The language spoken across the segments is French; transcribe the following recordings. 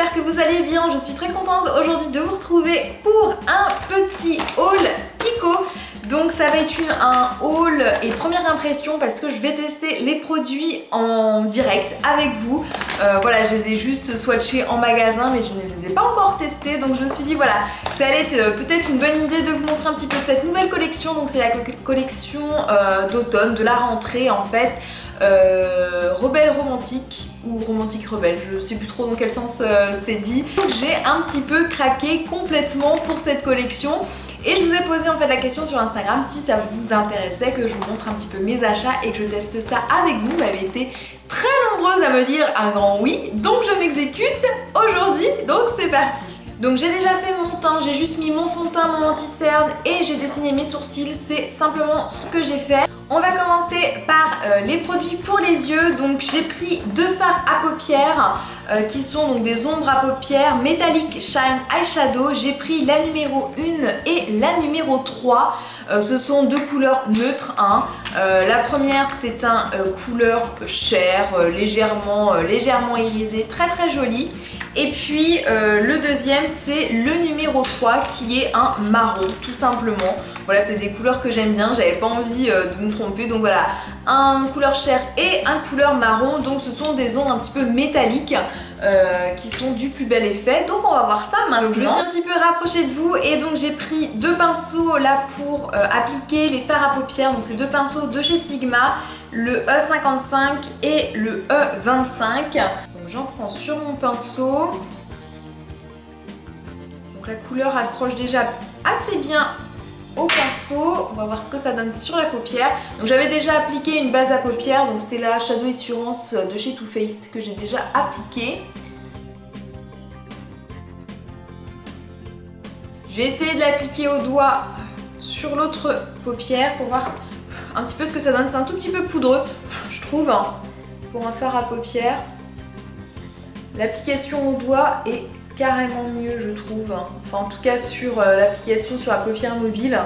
j'espère que vous allez bien. Je suis très contente aujourd'hui de vous retrouver pour un petit haul Kiko. Donc ça va être un haul et première impression parce que je vais tester les produits en direct avec vous. Voilà, je les ai juste swatchés en magasin mais je ne les ai pas encore testés. Donc je me suis dit voilà, ça allait être peut-être une bonne idée de vous montrer un petit peu cette nouvelle collection. Donc c'est la collection d'automne, de la rentrée en fait. Rebelle romantique ou romantique rebelle, je sais plus trop dans quel sens c'est dit. J'ai un petit peu craqué complètement pour cette collection et je vous ai posé en fait la question sur Instagram si ça vous intéressait que je vous montre un petit peu mes achats et que je teste ça avec vous. Vous avez été très nombreuses à me dire un grand oui, donc je m'exécute aujourd'hui, donc c'est parti. Donc j'ai déjà fait mon teint, j'ai juste mis mon fond de teint, mon anti-cerne et j'ai dessiné mes sourcils, c'est simplement ce que j'ai fait. On va commencer par les produits pour les yeux. Donc j'ai pris deux fards à paupières qui sont donc des ombres à paupières Metallic Shine Eyeshadow. J'ai pris la numéro 1 et la numéro 3. Ce sont deux couleurs neutres. Hein. La première c'est un couleur chair, légèrement irisé, très très joli. Et puis le deuxième c'est le numéro 3 qui est un marron tout simplement. Voilà, c'est des couleurs que j'aime bien, j'avais pas envie de me tromper. Donc voilà, un couleur chair et un couleur marron. Donc ce sont des ombres un petit peu métalliques qui sont du plus bel effet. Donc on va voir ça maintenant. Donc, je me suis un petit peu rapprochée de vous et donc j'ai pris deux pinceaux là pour appliquer les fards à paupières. Donc c'est deux pinceaux de chez Sigma, le E55 et le E25. Donc j'en prends sur mon pinceau. Donc la couleur accroche déjà assez bien au pinceau. On va voir ce que ça donne sur la paupière. Donc j'avais déjà appliqué une base à paupières, donc c'était la Shadow Assurance de chez Too Faced que j'ai déjà appliqué. Je vais essayer de l'appliquer au doigt sur l'autre paupière pour voir un petit peu ce que ça donne. C'est un tout petit peu poudreux, je trouve, hein, pour un fard à paupières. L'application au doigt est carrément mieux, je trouve. Enfin en tout cas sur l'application sur la paupière mobile,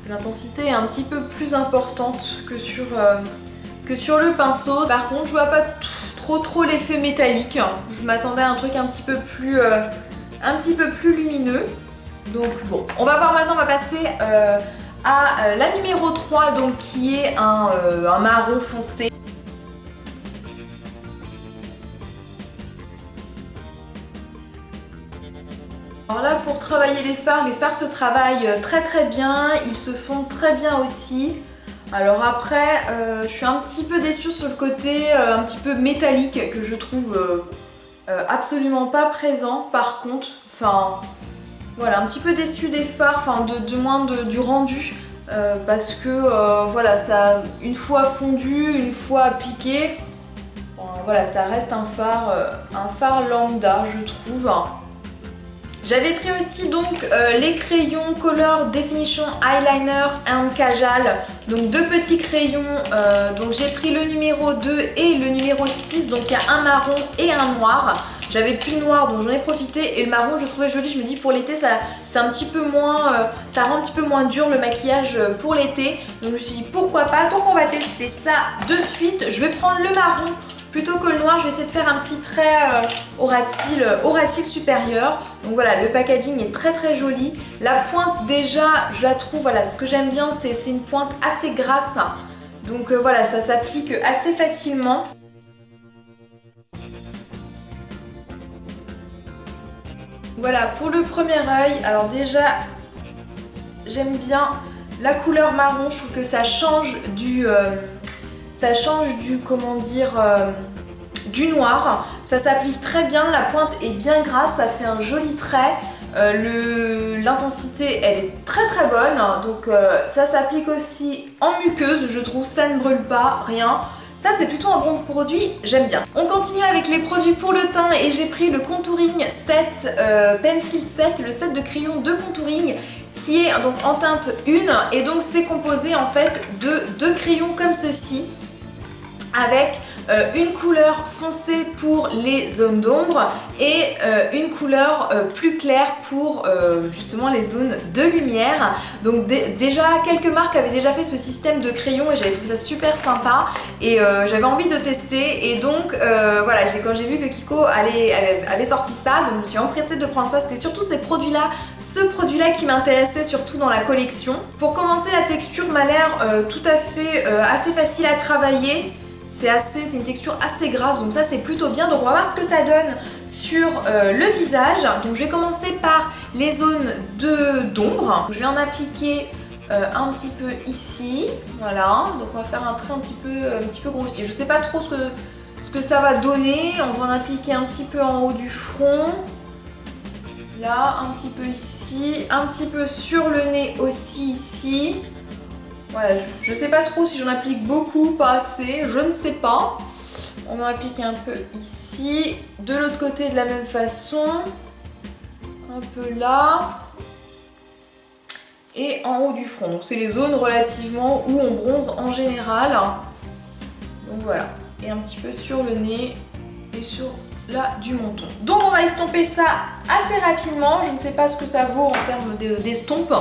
l'intensité est un petit peu plus importante que sur le pinceau. Par contre je vois pas trop l'effet métallique. Je m'attendais à un truc un petit peu plus lumineux. Donc bon, on va voir maintenant, on va passer à la numéro 3 donc qui est un marron foncé. Alors là pour travailler les fards se travaillent très très bien, ils se font très bien aussi. Alors après je suis un petit peu déçue sur le côté un petit peu métallique que je trouve absolument pas présent par contre. Enfin voilà, un petit peu déçue des fards, enfin du moins du rendu parce que voilà, ça une fois fondu, une fois appliqué, voilà ça reste un phare lambda je trouve. J'avais pris aussi donc les crayons Color Definition Eyeliner and Kajal, donc deux petits crayons, donc j'ai pris le numéro 2 et le numéro 6, donc il y a un marron et un noir. J'avais plus de noir donc j'en ai profité et le marron je trouvais joli, je me dis pour l'été ça c'est un petit peu moins, ça rend un petit peu moins dur le maquillage pour l'été. Donc je me suis dit pourquoi pas, donc on va tester ça de suite. Je vais prendre le marron plutôt que le noir, je vais essayer de faire un petit trait au ras de cils supérieur. Donc voilà, le packaging est très très joli. La pointe déjà, je la trouve, voilà, ce que j'aime bien, c'est une pointe assez grasse. Donc voilà, ça s'applique assez facilement. Voilà, pour le premier œil, alors déjà, j'aime bien la couleur marron, je trouve que ça change du comment dire, du noir. Ça s'applique très bien, la pointe est bien grasse, ça fait un joli trait. L'intensité elle est très très bonne, donc ça s'applique aussi en muqueuse, je trouve, ça ne brûle pas, rien. Ça c'est plutôt un bon produit, j'aime bien. On continue avec les produits pour le teint et j'ai pris le Contouring Set Pencil Set, le set de crayons de contouring qui est donc en teinte 1 et donc c'est composé en fait de deux crayons comme ceci avec une couleur foncée pour les zones d'ombre et une couleur plus claire pour justement les zones de lumière. Donc déjà quelques marques avaient déjà fait ce système de crayon et j'avais trouvé ça super sympa et j'avais envie de tester et donc voilà, quand j'ai vu que Kiko avait sorti ça, donc je me suis empressée de prendre ça. C'était surtout ce produit-là qui m'intéressait surtout dans la collection. Pour commencer, la texture m'a l'air tout à fait assez facile à travailler. C'est une texture assez grasse, donc ça c'est plutôt bien. Donc on va voir ce que ça donne sur le visage. Donc je vais commencer par les zones d'ombre. Je vais en appliquer un petit peu ici, voilà. Donc on va faire un trait un petit peu grossier. Je sais pas trop ce que ça va donner. On va en appliquer un petit peu en haut du front. Là, un petit peu ici, un petit peu sur le nez aussi ici. Voilà, je sais pas trop si j'en applique beaucoup, pas assez, je ne sais pas. On va appliquer un peu ici, de l'autre côté de la même façon, un peu là, et en haut du front. Donc c'est les zones relativement où on bronze en général. Donc voilà, et un petit peu sur le nez et sur là du menton. Donc on va estomper ça assez rapidement, je ne sais pas ce que ça vaut en termes d'estompe.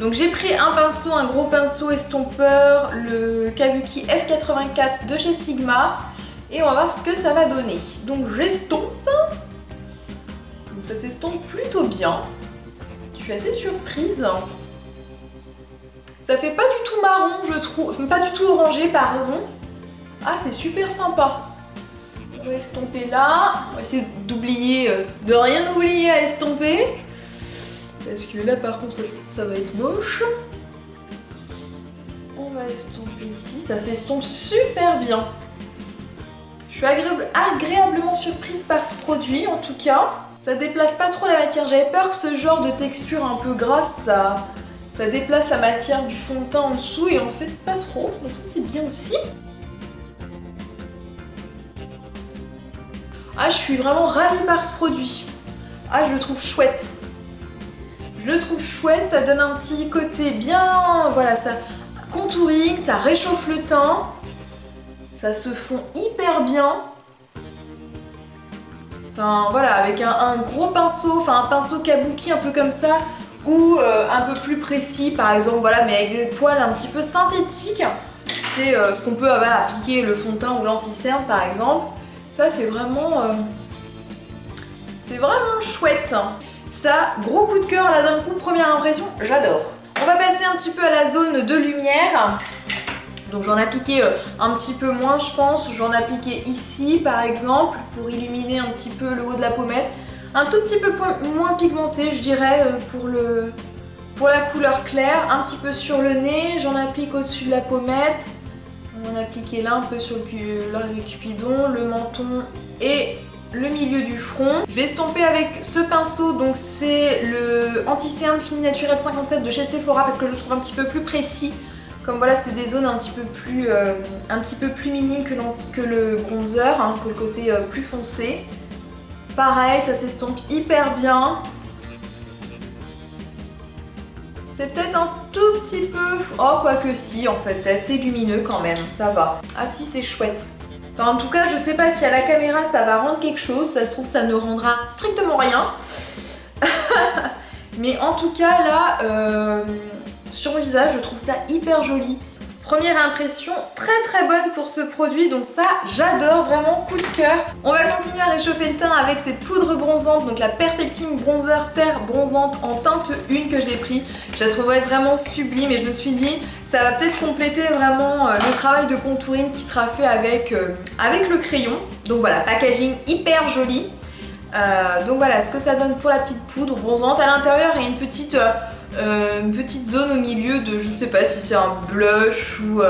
Donc j'ai pris un gros pinceau estompeur, le Kabuki F84 de chez Sigma et on va voir ce que ça va donner. Donc j'estompe, donc ça s'estompe plutôt bien, je suis assez surprise. Ça fait pas du tout marron je trouve, enfin, pas du tout orangé pardon. Ah c'est super sympa. On va estomper là, on va essayer d'oublier, de rien oublier à estomper. Parce que là par contre ça va être moche. On va estomper ici, ça s'estompe super bien. Je suis agréablement surprise par ce produit en tout cas. Ça déplace pas trop la matière, j'avais peur que ce genre de texture un peu grasse ça déplace la matière du fond de teint en dessous et en fait pas trop, donc ça c'est bien aussi. Ah je suis vraiment ravie par ce produit. Ah je le trouve chouette. Je le trouve chouette, ça donne un petit côté bien, voilà, ça contouring, ça réchauffe le teint, ça se fond hyper bien. Enfin voilà, avec un gros pinceau, enfin un pinceau kabuki un peu comme ça, ou un peu plus précis par exemple, voilà, mais avec des poils un petit peu synthétiques. C'est ce qu'on peut appliquer le fond de teint ou l'anti-cerne par exemple. Ça c'est vraiment chouette. Ça, gros coup de cœur là d'un coup, première impression, j'adore. On va passer un petit peu à la zone de lumière. Donc j'en ai appliqué un petit peu moins je pense. J'en ai appliqué ici par exemple pour illuminer un petit peu le haut de la pommette. Un tout petit peu moins pigmenté je dirais pour la couleur claire. Un petit peu sur le nez, j'en applique au-dessus de la pommette. On va en appliquer là un peu sur le cupidon, le menton et le milieu du front. Je vais estomper avec ce pinceau, donc c'est le Anti-Cerne Fini Naturel 57 de chez Sephora parce que je le trouve un petit peu plus précis. Comme voilà, c'est des zones un petit peu plus minimes que le bronzer, hein, que le côté plus foncé. Pareil, ça s'estompe hyper bien. C'est peut-être un tout petit peu... Oh, quoique si, en fait, c'est assez lumineux quand même, ça va. Ah si, c'est chouette. Enfin, en tout cas, je sais pas si à la caméra ça va rendre quelque chose, ça se trouve ça ne rendra strictement rien. Mais en tout cas là, sur le visage, je trouve ça hyper joli. Première impression très bonne pour ce produit, donc ça j'adore, vraiment coup de cœur. On va continuer à réchauffer le teint avec cette poudre bronzante, donc la Perfecting Bronzer Terre Bronzante en teinte 1 que j'ai pris. Je la trouvais vraiment sublime et je me suis dit ça va peut-être compléter vraiment le travail de contouring qui sera fait avec le crayon. Donc voilà, packaging hyper joli. Donc voilà ce que ça donne pour la petite poudre bronzante. À l'intérieur il y a une petite zone au milieu de, je ne sais pas si c'est un blush ou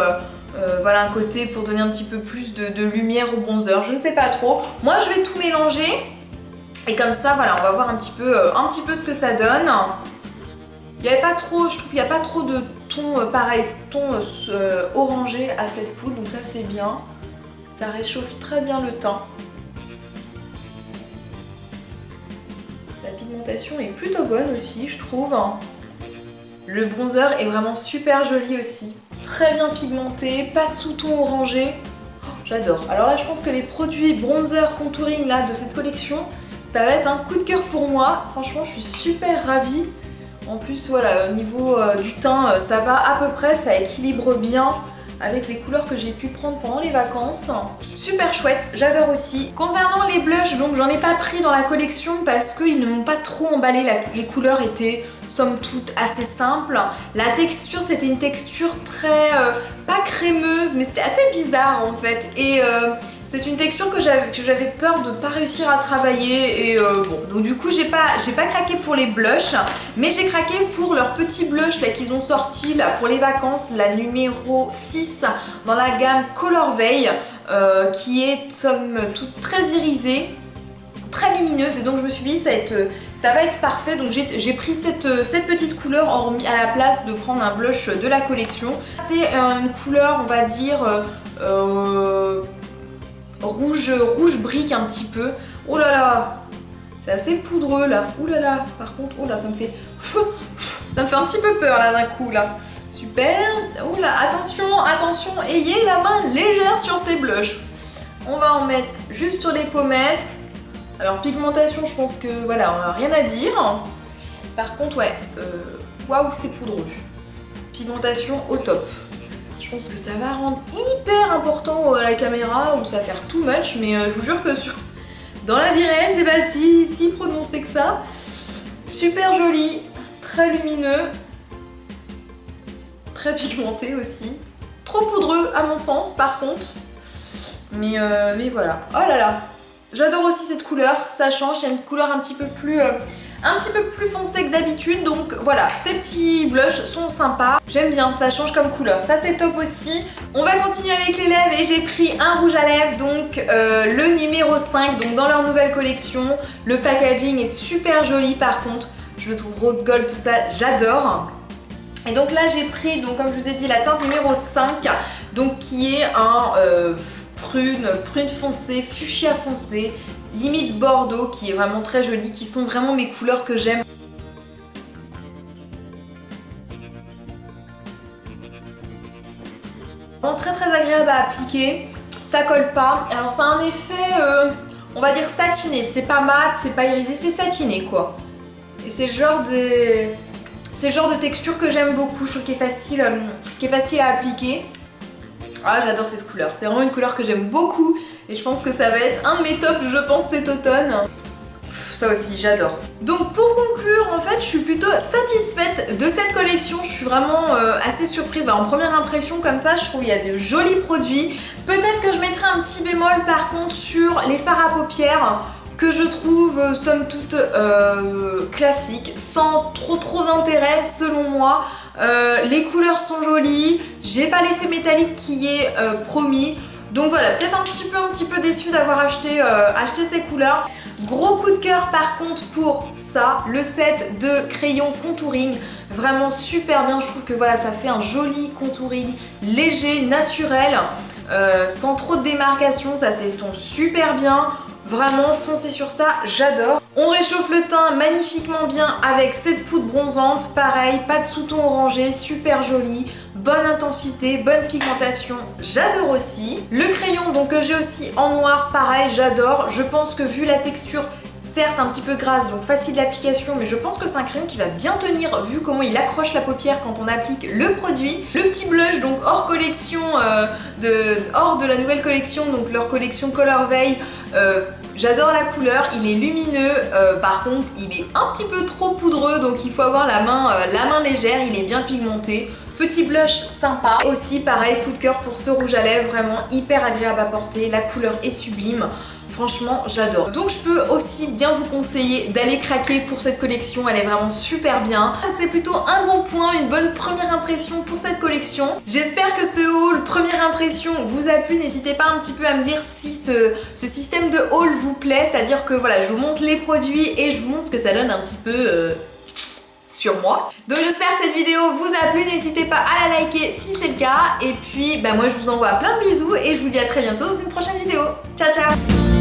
voilà un côté pour donner un petit peu plus de lumière au bronzer, je ne sais pas trop. Moi je vais tout mélanger et comme ça voilà on va voir un petit peu ce que ça donne. Il n'y avait pas trop, je trouve qu'il n'y a pas trop de ton pareil, ton orangé à cette poudre, donc ça c'est bien. Ça réchauffe très bien le teint. La pigmentation est plutôt bonne aussi je trouve. Le bronzer est vraiment super joli aussi. Très bien pigmenté, pas de sous-ton orangé. j'adore. Alors là je pense que les produits bronzer contouring là de cette collection, ça va être un coup de cœur pour moi. Franchement je suis super ravie. En plus voilà, au niveau du teint ça va à peu près, ça équilibre bien avec les couleurs que j'ai pu prendre pendant les vacances. Super chouette, j'adore aussi. Concernant les blushs, donc j'en ai pas pris dans la collection parce qu'ils ne m'ont pas trop emballé, les couleurs étaient somme toute assez simples. La texture c'était une texture très, pas crémeuse, mais c'était assez bizarre en fait. Et c'est une texture que j'avais peur de pas réussir à travailler et bon, donc du coup j'ai pas craqué pour les blushs, mais j'ai craqué pour leur petit blush là qu'ils ont sorti là pour les vacances, la numéro 6 dans la gamme Color Veil, qui est somme toute très irisée, très lumineuse, et donc je me suis dit ça va être parfait. Donc j'ai pris cette petite couleur hormis à la place de prendre un blush de la collection. C'est une couleur on va dire rouge brique un petit peu. Oh là là, c'est assez poudreux là. Ouh là là, par contre, oh là, ça me fait un petit peu peur là d'un coup là. Super. Ouh là, attention, ayez la main légère sur ces blushs. On va en mettre juste sur les pommettes. Alors pigmentation, je pense que voilà, on n'a rien à dire. Par contre, ouais, waouh, c'est poudreux. Pigmentation au top. Je pense que ça va rendre hyper important à la caméra, ou ça va faire too much, mais je vous jure que dans la vie réelle, c'est pas si prononcé que ça. Super joli, très lumineux, très pigmenté aussi. Trop poudreux à mon sens par contre, mais voilà. Oh là là, j'adore aussi cette couleur, ça change, il y a une couleur un petit peu plus foncé que d'habitude, donc voilà, ces petits blushs sont sympas, j'aime bien, ça change comme couleur, ça c'est top aussi. On va continuer avec les lèvres et j'ai pris un rouge à lèvres, donc le numéro 5, donc dans leur nouvelle collection. Le packaging est super joli par contre, je le trouve rose gold, tout ça, j'adore. Et donc là j'ai pris, donc comme je vous ai dit, la teinte numéro 5, donc qui est un prune foncée, fuchsia foncé, limite bordeaux, qui est vraiment très joli, qui sont vraiment mes couleurs que j'aime. Vraiment très agréable à appliquer, ça colle pas. Alors ça a un effet, on va dire satiné, c'est pas mat, c'est pas irisé, c'est satiné quoi. Et c'est le genre de texture que j'aime beaucoup, je trouve qu'il est facile à appliquer. Ah, j'adore cette couleur, c'est vraiment une couleur que j'aime beaucoup et je pense que ça va être un de mes tops, je pense, cet automne. Ça aussi, j'adore. Donc pour conclure, en fait, je suis plutôt satisfaite de cette collection. Je suis vraiment assez surprise. En première impression, comme ça, je trouve qu'il y a de jolis produits. Peut-être que je mettrai un petit bémol, par contre, sur les fards à paupières, que je trouve, somme toute, classiques, sans trop d'intérêt, selon moi. Les couleurs sont jolies, j'ai pas l'effet métallique qui est promis. Donc voilà, peut-être un petit peu déçue d'avoir acheté ces couleurs. Gros coup de cœur par contre pour ça, le set de crayons contouring. Vraiment super bien, je trouve que voilà, ça fait un joli contouring léger, naturel, sans trop de démarcation, ça s'estompe super bien. Vraiment, foncez sur ça, j'adore. On réchauffe le teint magnifiquement bien avec cette poudre bronzante. Pareil, pas de sous-ton orangé, super joli. Bonne intensité, bonne pigmentation, j'adore aussi. Le crayon donc que j'ai aussi en noir, pareil, j'adore. Je pense que vu la texture, certes un petit peu grasse, donc facile d'application, mais je pense que c'est un crayon qui va bien tenir vu comment il accroche la paupière quand on applique le produit. Le petit blush donc hors collection, hors de la nouvelle collection, donc leur collection Color Veil. J'adore la couleur, il est lumineux, par contre il est un petit peu trop poudreux, donc il faut avoir la main légère, il est bien pigmenté. Petit blush sympa. Aussi pareil, coup de cœur pour ce rouge à lèvres, vraiment hyper agréable à porter, la couleur est sublime. Franchement, j'adore. Donc je peux aussi bien vous conseiller d'aller craquer pour cette collection, elle est vraiment super bien. C'est plutôt un bon point, une bonne première impression pour cette collection. J'espère que ce haul, première impression, vous a plu. N'hésitez pas un petit peu à me dire si ce système de haul vous plaît, c'est-à-dire que voilà, je vous montre les produits et je vous montre ce que ça donne un petit peu sur moi. Donc j'espère que cette vidéo vous a plu, n'hésitez pas à la liker si c'est le cas. Et puis moi je vous envoie plein de bisous et je vous dis à très bientôt dans une prochaine vidéo. Ciao ciao.